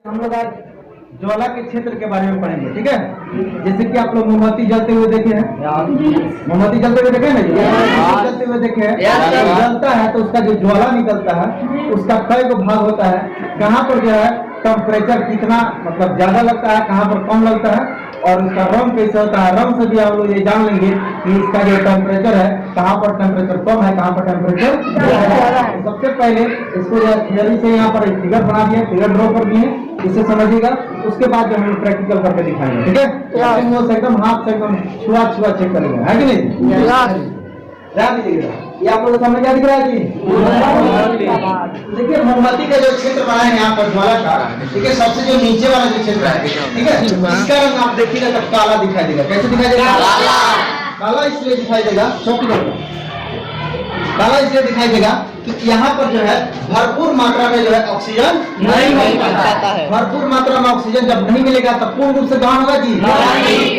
हम लोग आज ज्वाला के क्षेत्र के बारे में पढ़ेंगे, ठीक है। जैसे कि आप लोग मोमबत्ती जलते हुए देखे हैं, मोमबत्ती जलते हुए देखे ना, जलते हुए देखे हैं। जलता है तो उसका जो ज्वाला निकलता है उसका कई गो भाग होता है, कहाँ पर जो है टेम्परेचर कितना मतलब ज्यादा लगता है, कहाँ पर कम लगता है, और उसका रंग कैसे होता है। रंग से भी हम लोग ये जान लेंगे कि इसका जो टेम्परेचर है, कहाँ पर टेम्परेचर कम है, कहाँ पर टेम्परेचर ज्यादा है। सबसे पहले इसको जो थियरी से यहाँ पर फिगर बना दिए, फिगर ड्रॉ कर दिए, इसे समझिएगा। उसके बाद जो हम प्रैक्टिकल करके दिखाएंगे, ठीक है। एकदम हाथ से एकदम छुआ चेक करेंगे, है कि नहीं। ध्यान दीजिएगा, ये आप लोगों को समझ आ दिख रहा है जी। देखिए मोमबत्ती का जो क्षेत्र बना है यहाँ पर ज्वाला का, ठीक है, सबसे जो नीचे वाला जो क्षेत्र है, ठीक है, इसका रंग आप देखिएगा तो काला दिखाई देगा। कैसे दिखाई देगा? काला इसलिए दिखाई देगा, काला इसलिए दिखाई देगा कि यहाँ पर जो है भरपूर मात्रा में जो है ऑक्सीजन नहीं मिल पाता है। भरपूर मात्रा में ऑक्सीजन जब नहीं मिलेगा तब पूर्ण रूप से दहन होगा जी,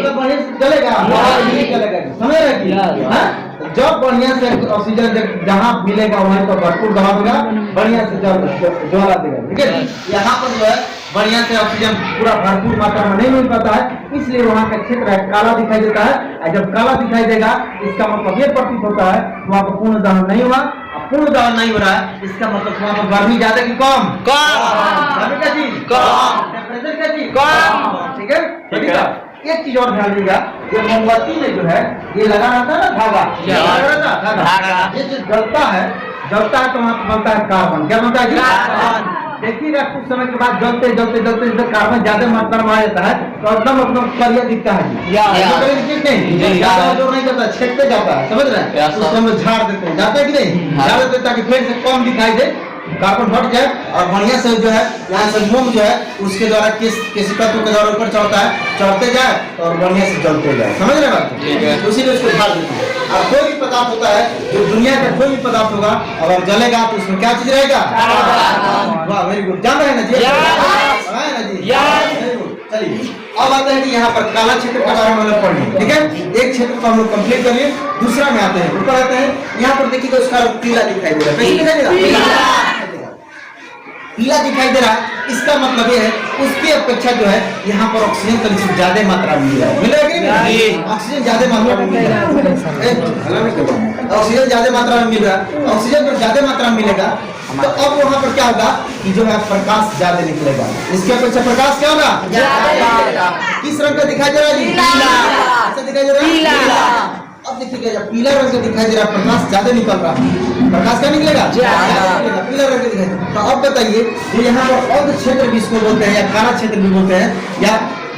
तो बढ़िया चलेगा, समझ रहे कि जब बढ़िया से ऑक्सीजन जहाँ मिलेगा वहीं पर भरपूर दहन होगा, बढ़िया से ज्वाला देगा, ठीक है। यहाँ पर जो है बढ़िया से ऑक्सीजन पूरा भरपूर मात्रा में नहीं मिल पाता है, इसलिए वहाँ का क्षेत्र है काला दिखाई देता है। जब काला दिखाई देगा इसका मतलब ये प्रतीत होता है वहाँ पर पूर्ण दहन नहीं हुआ। पूर्ण दहन नहीं हो रहा है इसका मतलब वहाँ पर गर्मी ज्यादा की कम, गर्मी का चीज कम, टेम्परेचर का चीज कम, ठीक है। एक चीज और ध्यान दीजिएगा, ये मोमबत्ती में जो है ये लगा रहता है ना धागा, ये जो जलता है तो वहाँ बनता है कार्बन। क्या बनता है? देखिएगा कुछ समय के बाद जलते कार्बन ज्यादा मात्रा में आ जाता है तो एकदम करिया दिखता है, ज्यादा जोर नहीं करता, छेकते जाता है, समझ रहे हैं। उस समय झाड़ देते हैं, जाता है कि नहीं, झाड़ देते ताकि फिर से कम दिखाई दे, कार्बन हट जाए और बढ़िया से जो है यहाँ से मोम जो है उसके द्वारा केशिकाओं के द्वारा ऊपर चढ़ते जाए और बढ़िया से जलते जाए, समझ रहे बात। उसी में उसको झाड़ देते हैं। अब कोई भी पदार्थ होता है जो दुनिया का कोई भी पदार्थ होगा अगर जलेगा तो उसमें क्या चीज रहेगा? वाह, वेरी गुड, जान रहे हैं ना जी, वेरी गुड। चलिए अब आते हैं कि यहाँ पर काला क्षेत्र के बारे में पढ़ेंगे, ठीक है। एक क्षेत्र को हम लोग कंप्लीट कर लिए, दूसरा में आते हैं, ऊपर आते हैं। यहाँ पर देखिए उसका पीला दिखाई दे रहा है, कैसे दिखाई दे रहा है? पीला दिखाई दे रहा है, इसका मतलब ये है उसकी अपेक्षा जो है यहाँ पर ऑक्सीजन कहीं ज्यादा मात्रा में मिल रहा है, मिलेगा कि नहीं? ऑक्सीजन ज्यादा मात्रा में मिल रहा है, ऑक्सीजन ज्यादा मात्रा में मिल रहा है। ऑक्सीजन पर ज्यादा मात्रा में मिलेगा तो अब वहाँ पर क्या होगा कि जो है प्रकाश ज्यादा निकलेगा, इसके अपेक्षा प्रकाश क्या होगा? किस रंग का दिखाई दे रहा है? पीला दिखाई दे रहा है। अब देखिए जब पीला रंग का दिखाई दे रहा है प्रकाश ज्यादा निकल रहा है, प्रकाश क्या निकलेगा? पीला रंग का दिखाई दे। तो अब बताइए जो यहाँ पर अर्ध क्षेत्र भी इसको बोलते हैं या काला क्षेत्र भी बोलते हैं या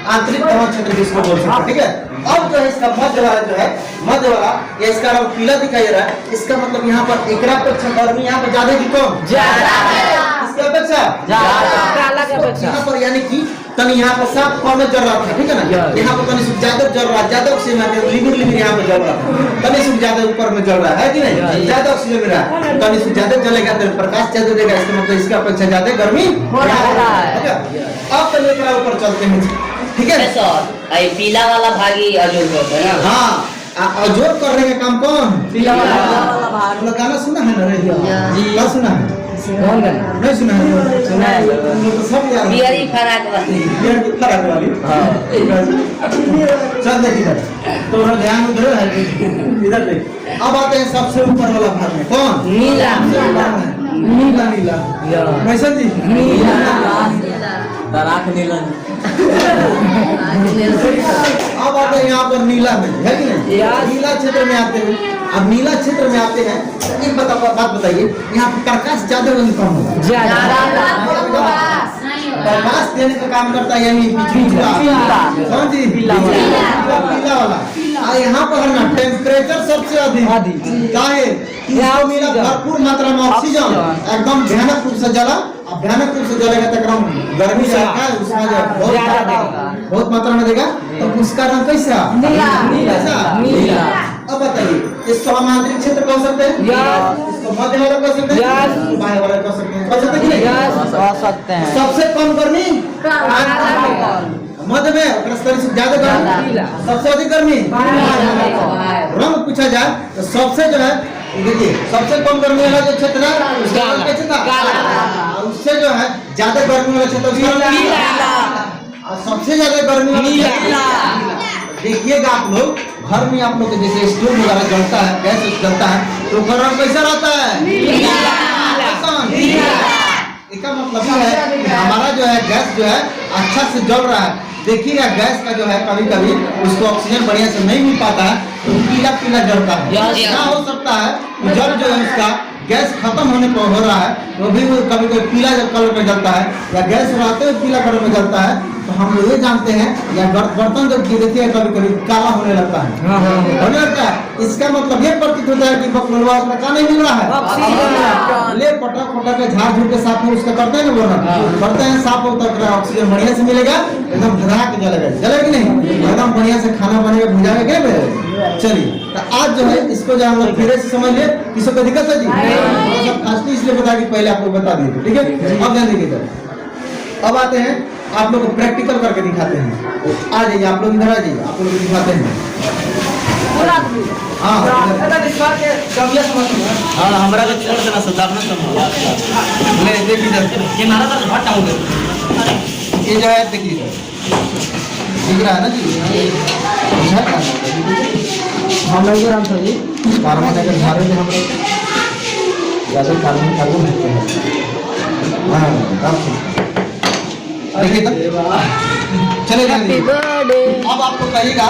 आंतरिक दहन क्षेत्र भी इसको बोल सकते हैं, ठीक है। अब जो है इसका मध्य वाला या इसका रंग पीला दिखाई दे रहा है, इसका मतलब यहाँ पर एकरा अपेक्षा गर्मी यहाँ पर ज्यादा की कम? इसके अपेक्षा यहाँ पर, यानी कि तनी यहाँ पर साफ कम जल रहा था, ठीक है ना। यहाँ पर तनी ज्यादा जल रहा है, ज्यादा ऑक्सीजन लिमिट यहाँ पर जल रहा है, तनी से ज्यादा ऊपर में जल रहा है कि नहीं, ज्यादा ऑक्सीजन मिल रहा है, तनी से ज्यादा जलेगा तो प्रकाश ज्यादा देगा, इसका मतलब इसके अपेक्षा ज्यादा गर्मी हो रहा है। अब तो लेकर ऊपर चलते हैं, ठीक है सर। पीला वाला भागी अजोर होता है ना? हाँ, अजोर करने का काम कौन? पीला वाला। गाना सुना है ना? क्या सुना है? नहीं सुना है? सुना है तो सब याद है। फराक वाली चल देख इधर, तो ध्यान उधर है, इधर देख। अब आते हैं सबसे ऊपर वाला भाग में, कौन? नीला वैसा जी, अब आते हैं यहाँ पर नीला में, है कि नहीं? नीला क्षेत्र में आते हैं। अब नीला क्षेत्र में आते हैं, एक बात बताइए, यहाँ पर प्रकाश ज्यादा होगा कम होगा? प्रकाश देने का काम करता है यानी पीला वाला। यहाँ पर है ना टेम्परेचर सबसे अधिक क्या है? भरपूर मात्रा में ऑक्सीजन एकदम भयानक रूप से जला, अब भयानक रूप से जलेगा तो एकदम गर्मी से उसमें बहुत मात्रा में देगा, तो उसका रंग कैसा? नीला। अब बताइए इसको हम आंतरिक क्षेत्र कह सकते हैं, इसको मध्य वाला कह सकते हैं, बाह्य वाला कह सकते हैं, कह सकते हैं। सबसे कम गर्मी मध्य में, सबसे ज्यादा गर्मी, सबसे अधिक गर्मी रंग पूछा जाए तो सबसे जो है देखिए सबसे कम गर्मी वाला जो क्षेत्र है उसका रंग कैसे था? उससे जो जो है ज्यादा गर्मी वाला क्षेत्र उसका नाम क्या है? और सबसे ज्यादा गर्मी वाला क्षेत्र देखिएगा आप लोग घर में आप लोग के जैसे स्टोव वगैरह जलता है, गैस जलता है तो घर में कैसा रहता है? इसका मतलब ये है कि हमारा जो है गैस जो है अच्छा से जल रहा है। देखिएगा गैस का जो है कभी कभी उसको ऑक्सीजन बढ़िया से नहीं मिल पाता है तो पीला पीला जलता है। क्या हो सकता है कि जल जो है उसका गैस खत्म होने पर हो रहा है तो भी वो कभी कभी पीला कलर में जलता है या गैस रहते हुए पीला कलर में जलता है। तो हम लोग ये जानते हैं या बर्तन जब देखिए कभी कभी काला होने लगता है, होने लगता है। इसका मतलब ये प्रतीत होता है कि बकलवा उसका क्या नहीं मिल रहा है। ले पटा पटा के झाड़ झूठ के साथ में उसका करते हैं ना बोला करते हैं साफ होता है ऑक्सीजन बढ़िया से मिलेगा एकदम धरा के जलेगा, जलेगा नहीं एकदम बढ़िया से खाना बनेगा भुजाएगा क्या। चलिए तो आज जो है इसको जो हम लोग धीरे से समझ ले किसी को दिक्कत है जी खासली इसलिए बता कि पहले आपको बता दिए ठीक है। अब ध्यान देखिए अब आते हैं आप लोग को प्रैक्टिकल करके दिखाते हैं। आ जाइए आप लोग इधर आ जाइए आप लोग दिखाते हैं। हाँ हमरा को छोड़ देना सरदार ना समझ ले देखिए ये मारा तो हट आऊंगे ये जो है देखिए दिख रहा है ना जी हम लोग राम सर जी कार्बन अगर झाड़े में हम लोग ज़्यादा कार्बन लेते हैं। हाँ देखिए चलेगा। अब आपको कहिएगा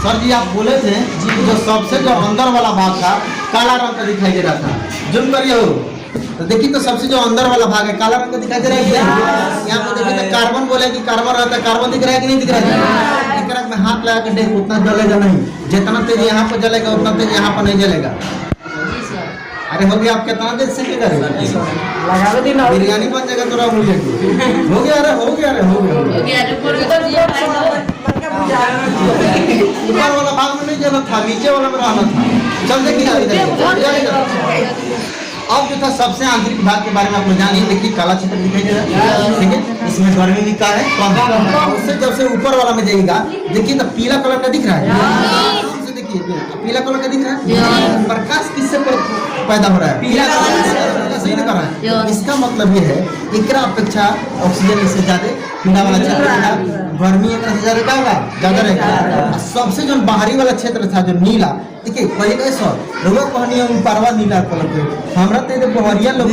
सर जी आप बोले थे कि जो सबसे जो अंदर वाला भाग था काला रंग का दिखाई दे रहा था जूम करिए हो तो देखिए तो सबसे जो अंदर वाला भाग है काला रंग का दिखाई दे रहा है। यहाँ पे देखिए तो कार्बन बोले कि कार्बन रहता है, कार्बन दिख रहा है कि नहीं दिख रहा है। एक रंग में हाथ लगा के देख उतना जलेगा नहीं, जितना तेज यहाँ पर जलेगा उतना तेज यहाँ पर नहीं जलेगा। अरे हो गया आप कितना देर से क्या करेंगे बिरयानी बन जाएगा तोरा मुझे हो गया अरे हो गया अरे हो गया ऊपर वाला भाग में नहीं जाना था नीचे वाला में रहना था। चल देखिए अब जो था सबसे आंतरिक भाग के बारे में आप लोग जानिए। देखिए काला क्षेत्र दिखाई दे रहा है ठीक है इसमें गर्मी निकला है कम उससे जब से ऊपर वाला में जाएगा देखिए तो पीला कलर का दिख रहा है। देखिए पीला कलर का दिख रहा है प्रकाश किससे पैदा हो रहा है पीला कलर सही कर रहा है। इसका मतलब ये है एकरा अपेक्षा ऑक्सीजन इससे ज्यादा पीला वाला क्षेत्र गर्मी एक से ज्यादा क्या होगा ज्यादा रहेगा। सबसे जो बाहरी वाला क्षेत्र था जो नीला देखिए पहले कैसा लोगों कहनी है परवा नीला कलर के हमरा तो बहरिया लोग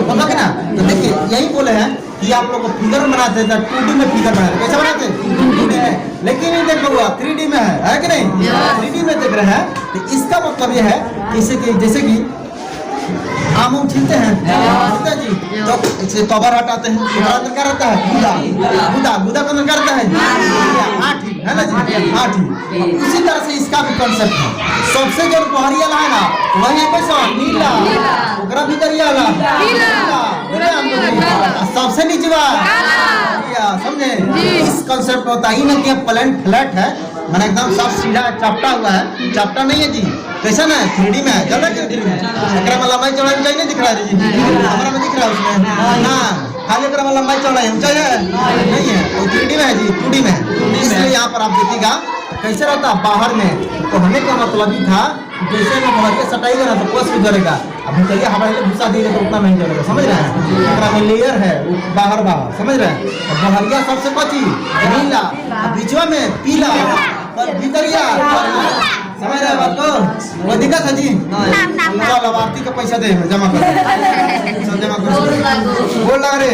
होगा कि ना। तो देखिए यही बोले हैं कि आप लोग को फिगर बनाते थे 2D में फिगर बनाते कैसे बनाते 2D में लेकिन ये देखो 3D में है कि नहीं 3D में देख रहे हैं। तो इसका मतलब ये है जैसे कि आम छीलते हैं जी तो इसे कवर हटाते हैं तो अंदर क्या रहता है गुदा गुदा के अंदर क्या रहता है आठी है ना जी आठी। उसी तरह से इसका भी कॉन्सेप्ट है सबसे जो बहरिया है ना वही कैसा नीला ओकरा भीतर सबसे नीचे समझे इस कॉन्सेप्ट होता ही ना कि प्लेन फ्लैट है मैंने एकदम सब सीधा चपटा हुआ है चपटा नहीं है जी कैसा ना 3D में है चल रहा में लंबाई चौड़ाई ऊंचाई नहीं दिख रहा है जी हमारा में दिख रहा है उसमें ना खाली में लंबाई चौड़ाई ऊंचाई है नहीं है वो 3D में है जी 2D में है। इसलिए यहाँ पर आप देखिएगा कैसे रहता है बाहर में तो हमें का मतलब ही था जैसे में बहरिया सटाएगा ना तो कोस भी जलेगा अब भीतरिया हमारे लिए भूसा देगा तो उतना नहीं जलेगा समझ रहे हैं। में लेयर है बाहर बाहर समझ रहे हैं बहरिया सबसे बची नीला बीचवा में पीला और भीतरिया समझ रहे बात को वो दिक्कत है जी लाभार्थी का पैसा दे जमा कर जमा कर बोल रहा रे